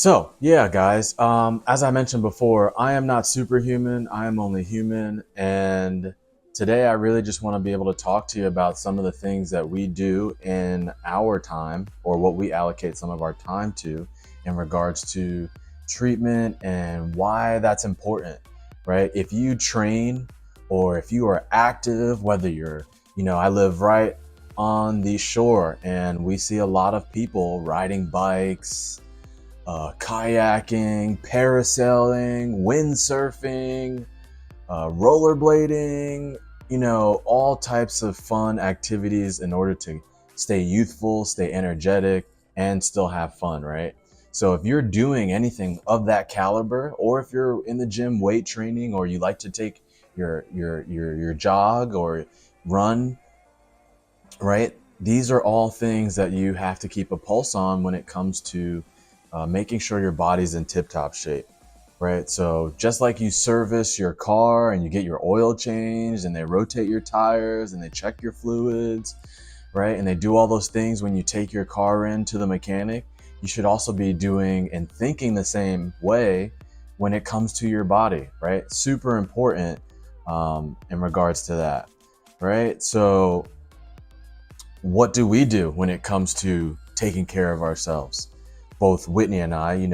So yeah, guys, as I mentioned before, I am not superhuman. I am only human. And today I really just want to be able to talk to you about some of the things that we do in our time, or what we allocate some of our time to, in regards to treatment and why that's important, right? If you train or if you are active, whether you're, I live right on the shore and we see a lot of people riding bikes, kayaking, parasailing, windsurfing, rollerblading, all types of fun activities in order to stay youthful, stay energetic, and still have fun, right? So if you're doing anything of that caliber, or if you're in the gym weight training, or you like to take your jog or run, right? These are all things that you have to keep a pulse on when it comes to making sure your body's in tip-top shape, right? So just like you service your car and you get your oil changed and they rotate your tires and they check your fluids, right? And they do all those things when you take your car into the mechanic, you should also be doing and thinking the same way when it comes to your body, right? Super important in regards to that, right? So what do we do when it comes to taking care of ourselves? Both Whitney and I, you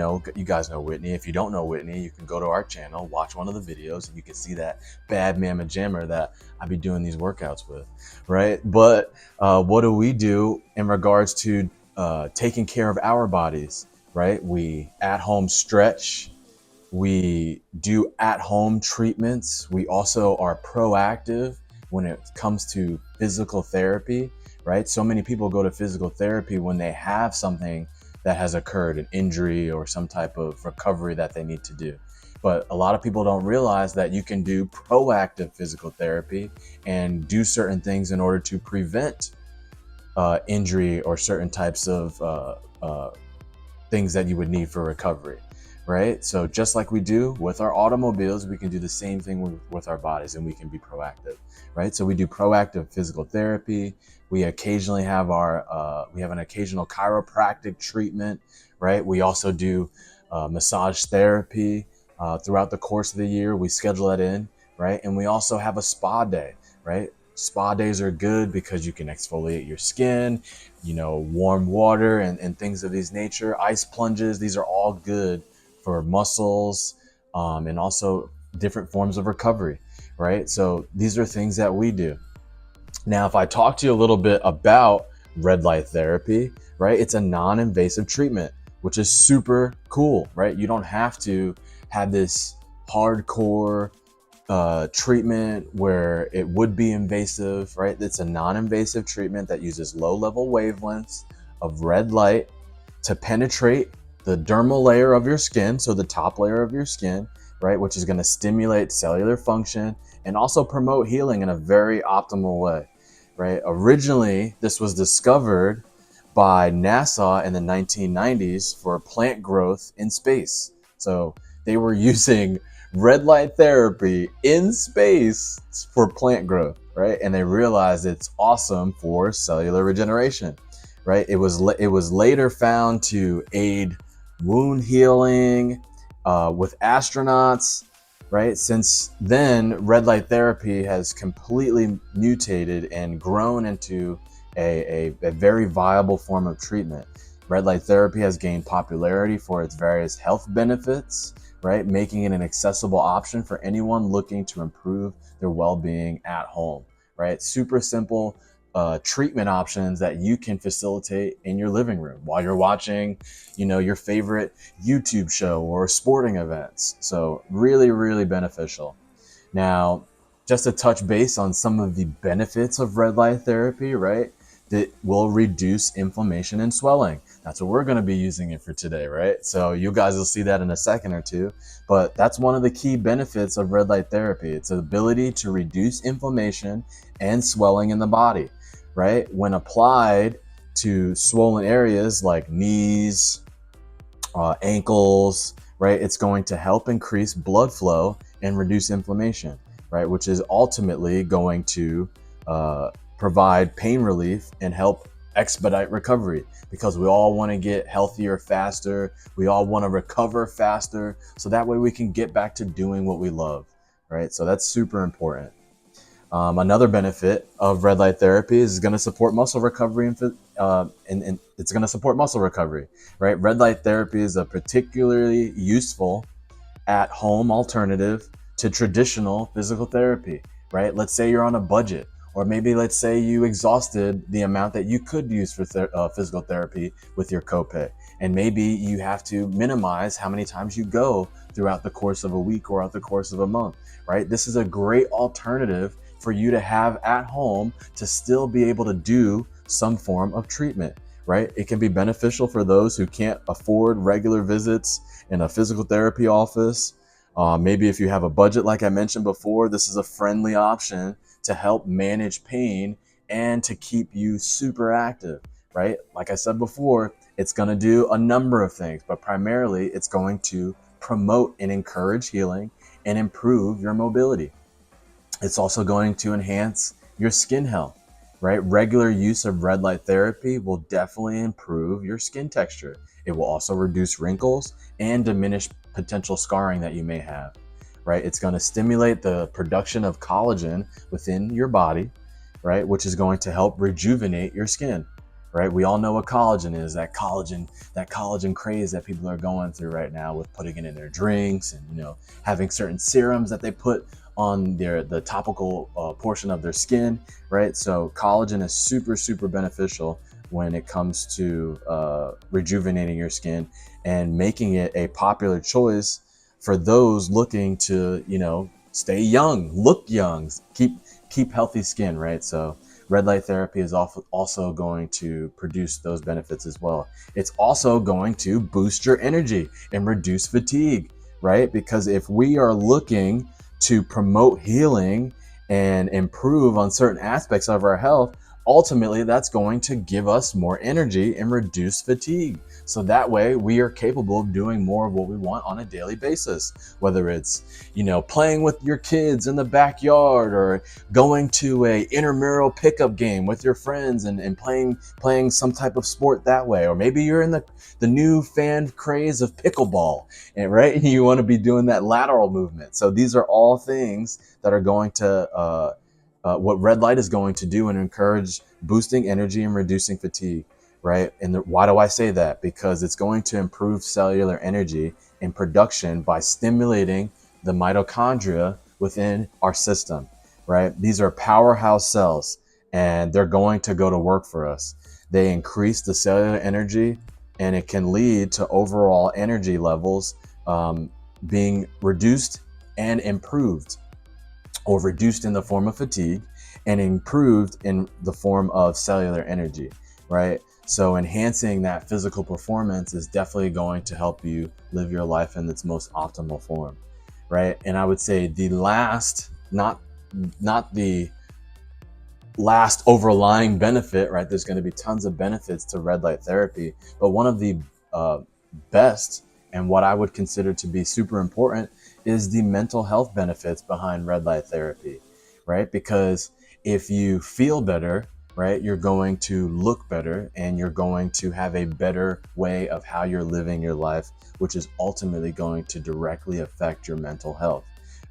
guys know Whitney. If you don't know Whitney, you can go to our channel, watch one of the videos, and you can see that bad mamma jammer that I be doing these workouts with, right? But what do we do in regards to taking care of our bodies, right? We at-home stretch. We do at-home treatments. We also are proactive when it comes to physical therapy, right? So many people go to physical therapy when they have something that has occurred, an injury or some type of recovery that they need to do. But a lot of people don't realize that you can do proactive physical therapy and do certain things in order to prevent injury or certain types of things that you would need for recovery, right? So just like we do with our automobiles, we can do the same thing with our bodies, and we can be proactive, right? So we do proactive physical therapy. We occasionally have we have an occasional chiropractic treatment, right? We also do massage therapy throughout the course of the year. We schedule that in, right? And we also have a spa day, right? Spa days are good because you can exfoliate your skin, warm water and things of these nature. Ice plunges, these are all good for muscles and also different forms of recovery, right? So these are things that we do. Now, if I talk to you a little bit about red light therapy, right? It's a non-invasive treatment, which is super cool, right? You don't have to have this hardcore treatment where it would be invasive, right? It's a non-invasive treatment that uses low-level wavelengths of red light to penetrate the dermal layer of your skin, so the top layer of your skin, right, which is going to stimulate cellular function and also promote healing in a very optimal way, right? Originally, this was discovered by NASA in the 1990s for plant growth in space. So they were using red light therapy in space for plant growth, right? And they realized it's awesome for cellular regeneration, right? It was later found to aid wound healing with astronauts, right? Since then, red light therapy has completely mutated and grown into a very viable form of treatment. Red light therapy has gained popularity for its various health benefits, right? Making it an accessible option for anyone looking to improve their well-being at home, right? Super simple treatment options that you can facilitate in your living room while you're watching, your favorite YouTube show or sporting events. So really, really beneficial. Now, just to touch base on some of the benefits of red light therapy, right? That will reduce inflammation and swelling. That's what we're going to be using it for today, right? So you guys will see that in a second or two, but that's one of the key benefits of red light therapy. It's the ability to reduce inflammation and swelling in the body, right? When applied to swollen areas like knees, ankles, right? It's going to help increase blood flow and reduce inflammation, right? Which is ultimately going to provide pain relief and help expedite recovery, because we all want to get healthier faster. We all want to recover faster, so that way we can get back to doing what we love, right? So that's super important. Another benefit of red light therapy is going to support muscle recovery, and it's going to support muscle recovery, right? Red light therapy is a particularly useful at-home alternative to traditional physical therapy, right? Let's say you're on a budget, or maybe let's say you exhausted the amount that you could use for physical therapy with your copay, and maybe you have to minimize how many times you go throughout the course of a week or throughout the course of a month, right? This is a great alternative for you to have at home to still be able to do some form of treatment, right? It can be beneficial for those who can't afford regular visits in a physical therapy office. Maybe if you have a budget, like I mentioned before, this is a friendly option to help manage pain and to keep you super active, right? Like I said before, it's going to do a number of things, but primarily it's going to promote and encourage healing and improve your mobility. It's also going to enhance your skin health, right? Regular use of red light therapy will definitely improve your skin texture. It will also reduce wrinkles and diminish potential scarring that you may have, right? It's going to stimulate the production of collagen within your body, right? Which is going to help rejuvenate your skin, right? We all know what collagen is, that collagen craze that people are going through right now with putting it in their drinks and, having certain serums that they put on the topical portion of their skin, right? So collagen is super, super beneficial when it comes to rejuvenating your skin and making it a popular choice for those looking to, stay young, look young, keep healthy skin, right? So red light therapy is also going to produce those benefits as well. It's also going to boost your energy and reduce fatigue, right? Because if we are looking to promote healing and improve on certain aspects of our health, ultimately that's going to give us more energy and reduce fatigue. So that way we are capable of doing more of what we want on a daily basis, whether it's, playing with your kids in the backyard, or going to a intramural pickup game with your friends and playing some type of sport that way. Or maybe you're in the new fan craze of pickleball, and right, you want to be doing that lateral movement. So these are all things that are going to what red light is going to do and encourage boosting energy and reducing fatigue, right? And why do I say that? Because it's going to improve cellular energy and production by stimulating the mitochondria within our system, right? These are powerhouse cells, and they're going to go to work for us. They increase the cellular energy, and it can lead to overall energy levels being reduced and improved, or reduced in the form of fatigue and improved in the form of cellular energy, right? So enhancing that physical performance is definitely going to help you live your life in its most optimal form, right? And I would say the last, not the last overlying benefit, right? There's going to be tons of benefits to red light therapy, but one of the best, and what I would consider to be super important, is the mental health benefits behind red light therapy, right? Because if you feel better, right, you're going to look better, and you're going to have a better way of how you're living your life, which is ultimately going to directly affect your mental health,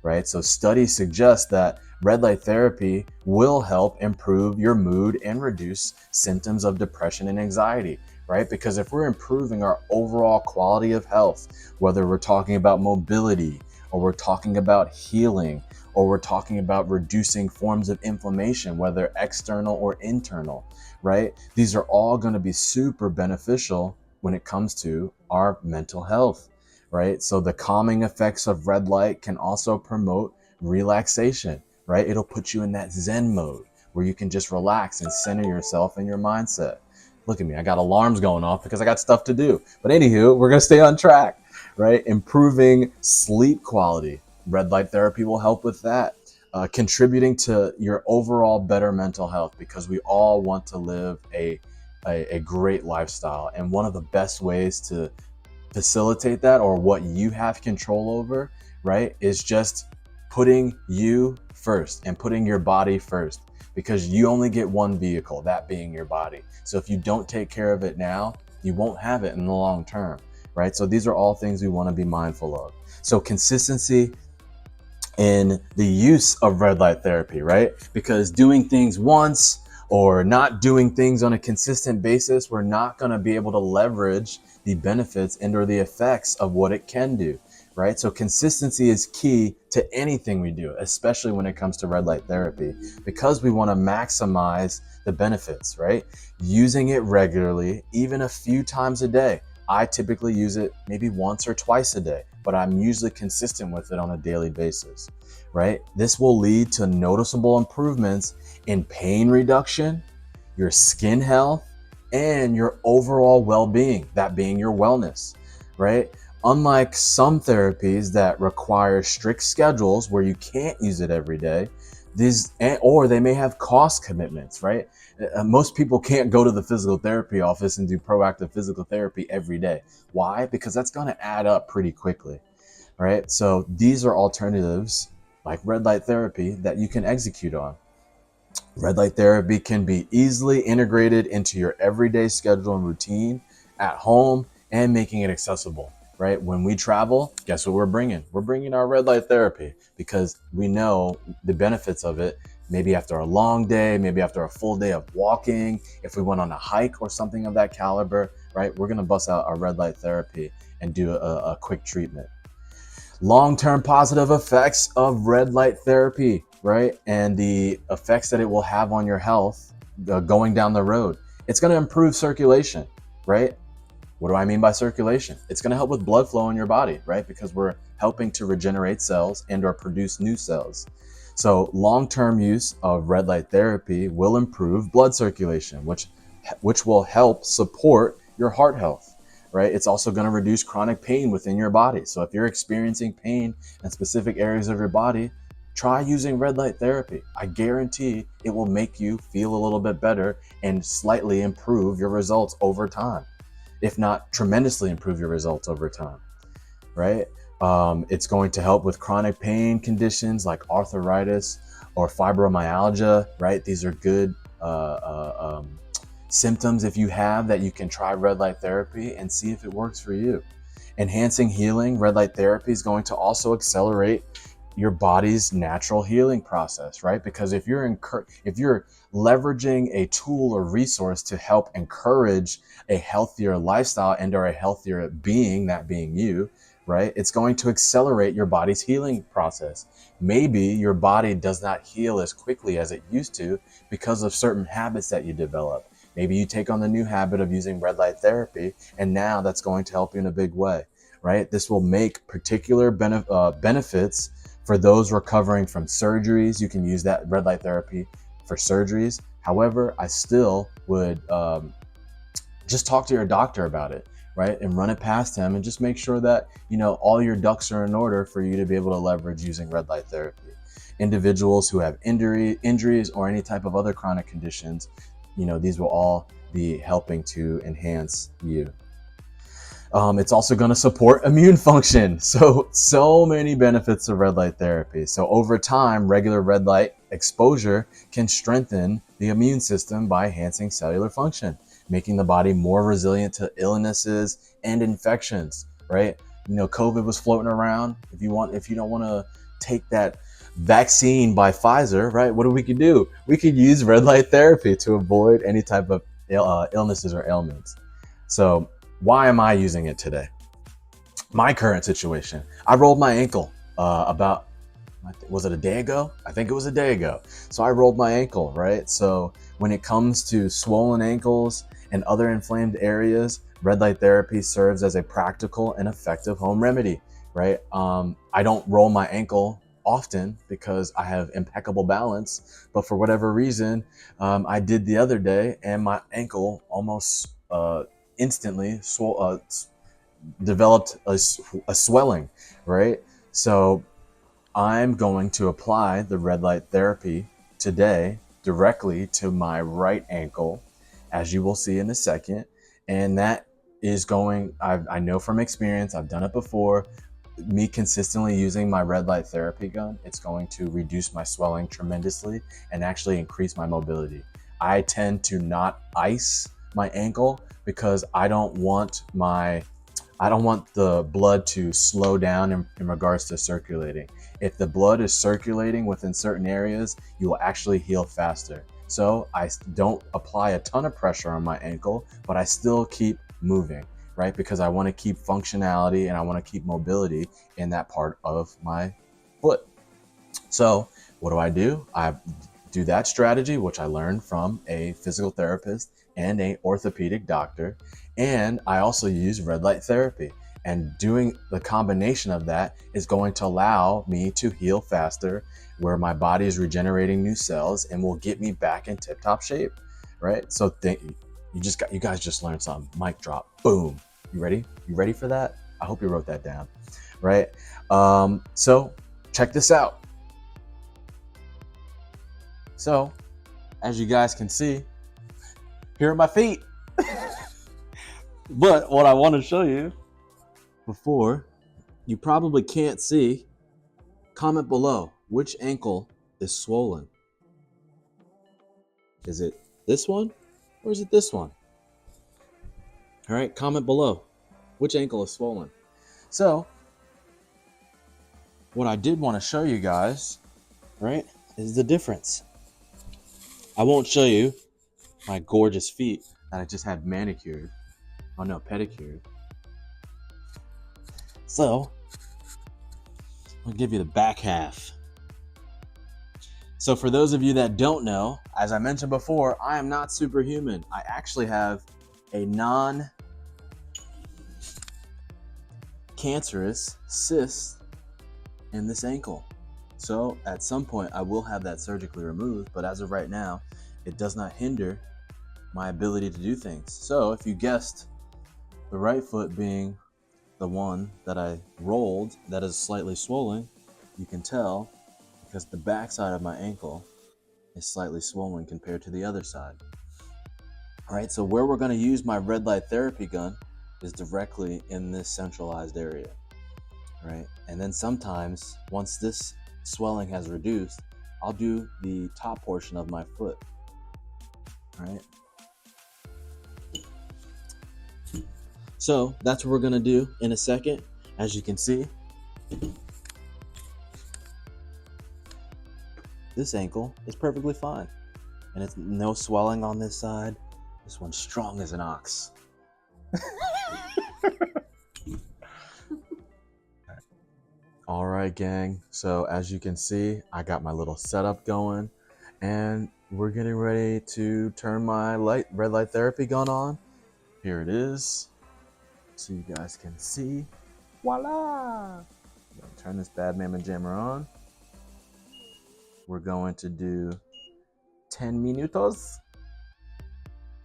right? So studies suggest that red light therapy will help improve your mood and reduce symptoms of depression and anxiety, right? Because if we're improving our overall quality of health, whether we're talking about mobility, or we're talking about healing, or we're talking about reducing forms of inflammation, whether external or internal, right? These are all going to be super beneficial when it comes to our mental health, right? So the calming effects of red light can also promote relaxation, right? It'll put you in that Zen mode where you can just relax and center yourself and your mindset. Look at me, I got alarms going off because I got stuff to do. But anywho, we're going to stay on track, right? Improving sleep quality. Red light therapy will help with that. Contributing to your overall better mental health, because we all want to live a great lifestyle. And one of the best ways to facilitate that, or what you have control over, right, is just putting you first and putting your body first. because you only get one vehicle, that being your body. So if you don't take care of it now, you won't have it in the long term, right? So these are all things we want to be mindful of. So consistency in the use of red light therapy, right? Because doing things once or not doing things on a consistent basis, we're not going to be able to leverage the benefits and or the effects of what it can do, right? So consistency is key to anything we do, especially when it comes to red light therapy, because we want to maximize the benefits, right? Using it regularly, even a few times a day. I typically use it maybe once or twice a day, but I'm usually consistent with it on a daily basis, right? This will lead to noticeable improvements in pain reduction, your skin health, and your overall well-being, that being your wellness, right? Unlike some therapies that require strict schedules where you can't use it every day, or they may have cost commitments, right? Most people can't go to the physical therapy office and do proactive physical therapy every day. Why? Because that's going to add up pretty quickly, right? So these are alternatives like red light therapy that you can execute on. Red light therapy can be easily integrated into your everyday schedule and routine at home and making it accessible, right? When we travel, guess what we're bringing? We're bringing our red light therapy because we know the benefits of it. Maybe after a long day, maybe after a full day of walking, if we went on a hike or something of that caliber, right? We're going to bust out our red light therapy and do a quick treatment. Long-term positive effects of red light therapy, right? And the effects that it will have on your health going down the road. It's going to improve circulation, right? What do I mean by circulation? It's going to help with blood flow in your body, right? Because we're helping to regenerate cells and or produce new cells. So long-term use of red light therapy will improve blood circulation, which will help support your heart health. Right? It's also going to reduce chronic pain within your body. So if you're experiencing pain in specific areas of your body, try using red light therapy. I guarantee it will make you feel a little bit better and slightly improve your results over time, if not tremendously improve your results over time, right? It's going to help with chronic pain conditions like arthritis or fibromyalgia, right? These are good symptoms if you have that you can try red light therapy and see if it works for you. Enhancing healing, red light therapy is going to also accelerate your body's natural healing process, right? Because if you're leveraging a tool or resource to help encourage a healthier lifestyle and or a healthier being, that being you, right? It's going to accelerate your body's healing process. Maybe your body does not heal as quickly as it used to because of certain habits that you develop. Maybe you take on the new habit of using red light therapy, and now that's going to help you in a big way, right? This will make particular benefits for those recovering from surgeries. You can use that red light therapy for surgeries. However, I still would just talk to your doctor about it, right? And run it past him and just make sure that, all your ducks are in order for you to be able to leverage using red light therapy. Individuals who have injuries or any type of other chronic conditions, these will all be helping to enhance you. It's also going to support immune function. So many benefits of red light therapy. So over time, regular red light exposure can strengthen the immune system by enhancing cellular function, making the body more resilient to illnesses and infections, right? COVID was floating around. If you don't want to take that vaccine by Pfizer, right? What we could do? We could use red light therapy to avoid any type of illnesses or ailments. So why am I using it today? My current situation, I rolled my ankle was it a day ago? I think it was a day ago. So I rolled my ankle, right? So when it comes to swollen ankles and other inflamed areas, red light therapy serves as a practical and effective home remedy, right? I don't roll my ankle often because I have impeccable balance, but for whatever reason, I did the other day and my ankle almost instantly developed a swelling, right? So I'm going to apply the red light therapy today directly to my right ankle, as you will see in a second. And that is I know from experience, I've done it before. me consistently using my red light therapy gun, it's going to reduce my swelling tremendously and actually increase my mobility. I tend to not ice my ankle because I don't want the blood to slow down in regards to circulating. If the blood is circulating within certain areas, you will actually heal faster. So I don't apply a ton of pressure on my ankle, but I still keep moving, right? Because I want to keep functionality and I want to keep mobility in that part of my foot. So what do? I do that strategy, which I learned from a physical therapist and a orthopedic doctor. And I also use red light therapy. And doing the combination of that is going to allow me to heal faster, where my body is regenerating new cells and will get me back in tip-top shape, right? So you guys just learned something. Mic drop. Boom. You ready? You ready for that? I hope you wrote that down, right? So check this out. So, as you guys can see, here are my feet. But what I want to show you before, you probably can't see, comment below which ankle is swollen. Is it this one or is it this one? All right, comment below which ankle is swollen. So, what I did want to show you guys, right, is the difference. I won't show you my gorgeous feet that I just had manicured. Oh no, pedicured. So, I'll give you the back half. So for those of you that don't know, as I mentioned before, I am not superhuman. I actually have a non-cancerous cyst in this ankle. So at some point I will have that surgically removed, but as of right now, it does not hinder my ability to do things. So if you guessed the right foot being the one that I rolled that is slightly swollen, you can tell because the back side of my ankle is slightly swollen compared to the other side. All right, so where we're going to use my red light therapy gun is directly in this centralized area. All right, and then sometimes once this swelling has reduced, I'll do the top portion of my foot. All right. So that's what we're gonna do in a second. As you can see, this ankle is perfectly fine. And it's no swelling on this side. This one's strong as an ox. All right, gang. So as you can see, I got my little setup going and we're getting ready to turn my red light therapy gun on. Here it is. So you guys can see. Voila! Turn this bad mamma jammer on. We're going to do 10 minutos.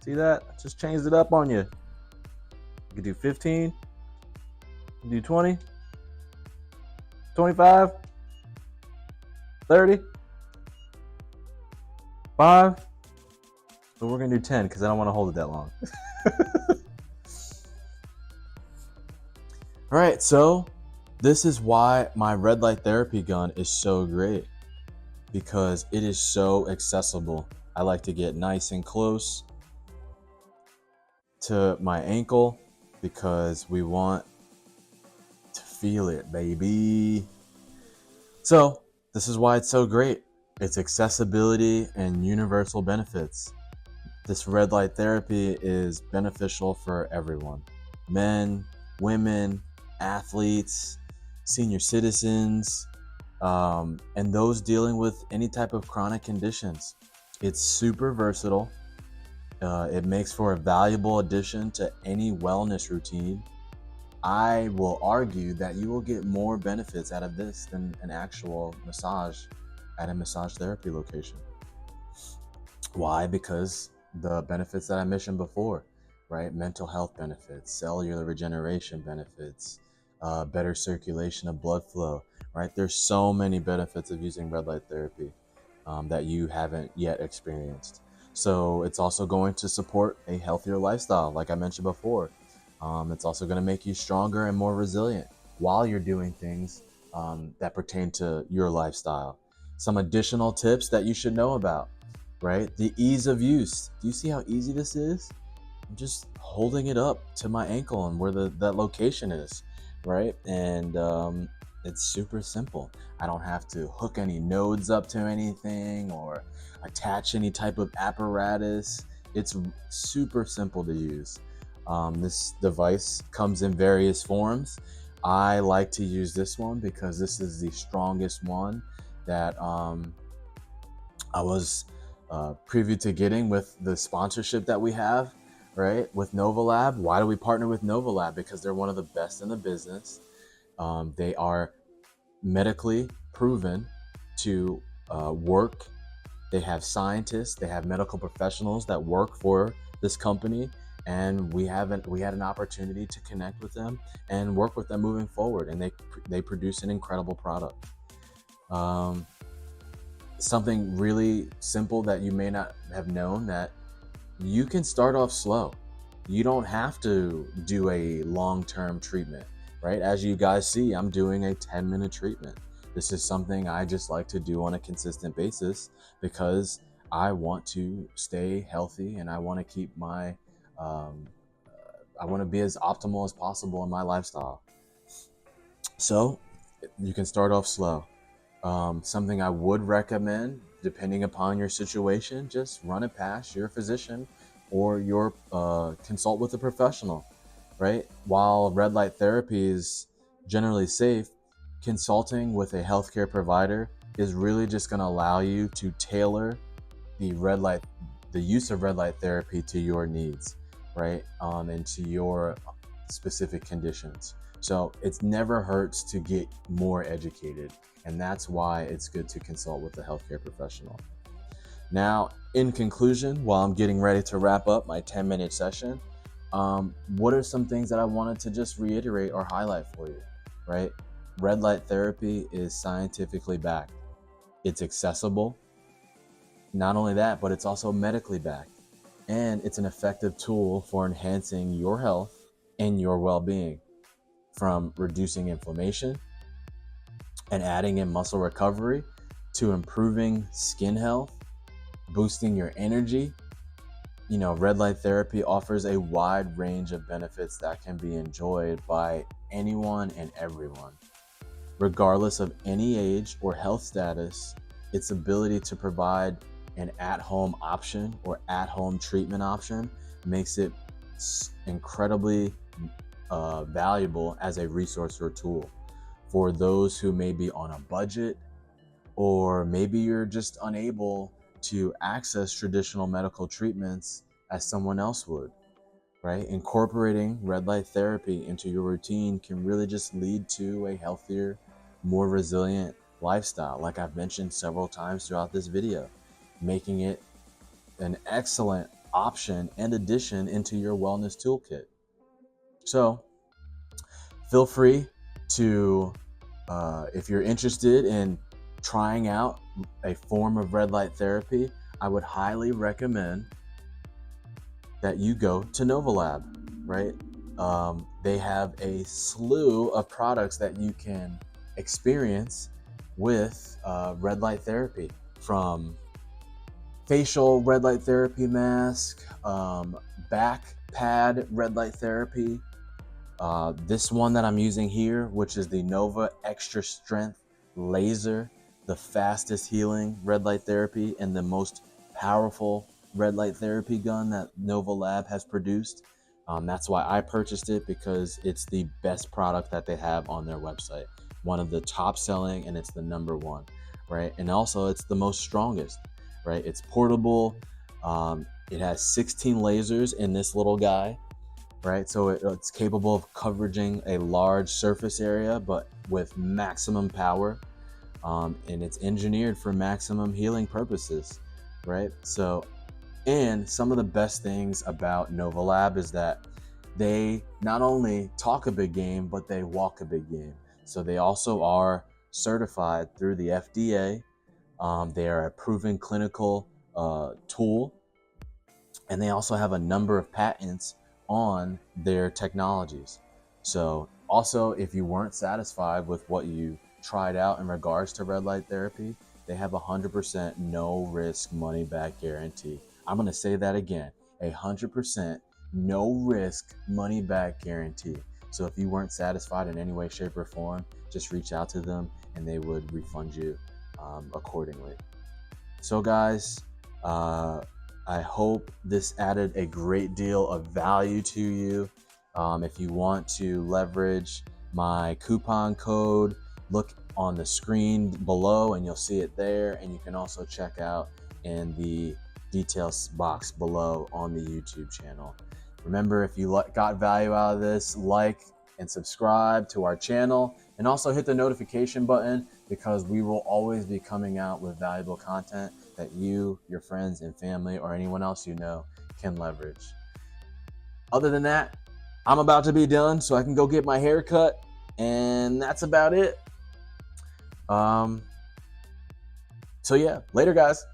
See that? Just changed it up on you. You can do 15. You can do 20. 25. 30. 5. But we're going to do 10 because I don't want to hold it that long. All right, so this is why my red light therapy gun is so great, because it is so accessible. I like to get nice and close to my ankle because we want to feel it, baby. So this is why it's so great. It's accessibility and universal benefits. This red light therapy is beneficial for everyone. Men, women, athletes, senior citizens, and those dealing with any type of chronic conditions. It's super versatile. It makes for a valuable addition to any wellness routine. I will argue that you will get more benefits out of this than an actual massage at a massage therapy location. Why? Because the benefits that I mentioned before, right? Mental health benefits, cellular regeneration benefits, better circulation of blood flow, right? There's so many benefits of using red light therapy that you haven't yet experienced. So it's also going to support a healthier lifestyle, like I mentioned before. It's also going to make you stronger and more resilient. while you're doing things that pertain to your lifestyle. Some additional tips that you should know about, right? The ease of use. Do you see how easy this is? I'm just holding it up to my ankle and where that location is, right? And it's super simple. I don't have to hook any nodes up to anything or attach any type of apparatus. It's super simple to use. This device comes in various forms. I like to use this one because this is the strongest one that I was preview to getting with the sponsorship that we have, right? With Novalab. Why do we partner with Novalab? Because they're one of the best in the business. They are medically proven to work. They have scientists, they have medical professionals that work for this company, and we had an opportunity to connect with them and work with them moving forward, and they produce an incredible product. Something really simple that you may not have known, that you can start off slow. You don't have to do a long-term treatment, right? As you guys see, I'm doing a 10-minute treatment. This is something I just like to do on a consistent basis because I want to stay healthy and I want to keep my, I want to be as optimal as possible in my lifestyle. So you can start off slow. Something I would recommend, depending upon your situation, just run it past your physician or your consult with a professional, right? While red light therapy is generally safe, consulting with a healthcare provider is really just going to allow you to tailor the use of red light therapy to your needs, right? And to your specific conditions. So it never hurts to get more educated, and that's why it's good to consult with a healthcare professional. Now, in conclusion, while I'm getting ready to wrap up my 10-minute session, what are some things that I wanted to just reiterate or highlight for you, right? Red light therapy is scientifically backed. It's accessible. Not only that, but it's also medically backed. And it's an effective tool for enhancing your health and your well-being, from reducing inflammation and adding in muscle recovery to improving skin health, boosting your energy. You know, red light therapy offers a wide range of benefits that can be enjoyed by anyone and everyone. Regardless of any age or health status, its ability to provide an at-home option or at-home treatment option makes it incredibly valuable as a resource or tool for those who may be on a budget, or maybe you're just unable to access traditional medical treatments as someone else would, right? Incorporating red light therapy into your routine can really just lead to a healthier, more resilient lifestyle, like I've mentioned several times throughout this video, making it an excellent option and addition into your wellness toolkit. So feel free to, if you're interested in trying out a form of red light therapy, I would highly recommend that you go to Novalab, right? They have a slew of products that you can experience with red light therapy, from facial red light therapy mask, back pad red light therapy. This one that I'm using here, which is the Nova Extra Strength Laser, the fastest healing red light therapy and the most powerful red light therapy gun that Novalab has produced. That's why I purchased it, because it's the best product that they have on their website. One of the top selling, and it's the number one, right? And also it's the most strongest, right? It's portable. It has 16 lasers in this little guy, right? So it's capable of covering a large surface area, but with maximum power. And it's engineered for maximum healing purposes, right? So, and some of the best things about Novalab is that they not only talk a big game, but they walk a big game. So they also are certified through the FDA. They are a proven clinical tool, and they also have a number of patents on their technologies. So Also, if you weren't satisfied with what you tried out in regards to red light therapy, they have 100% no risk money back guarantee. I'm going to say that again, 100% no risk money back guarantee. So if you weren't satisfied in any way, shape, or form, just reach out to them and they would refund you accordingly. So guys, I hope this added a great deal of value to you. If you want to leverage my coupon code, look on the screen below and you'll see it there. And you can also check out in the details box below on the YouTube channel. Remember, if you got value out of this, like and subscribe to our channel, and also hit the notification button, because we will always be coming out with valuable content that you, your friends and family, or anyone else you know can leverage. Other than that, I'm about to be done so I can go get my hair cut, and that's about it. So yeah, later guys.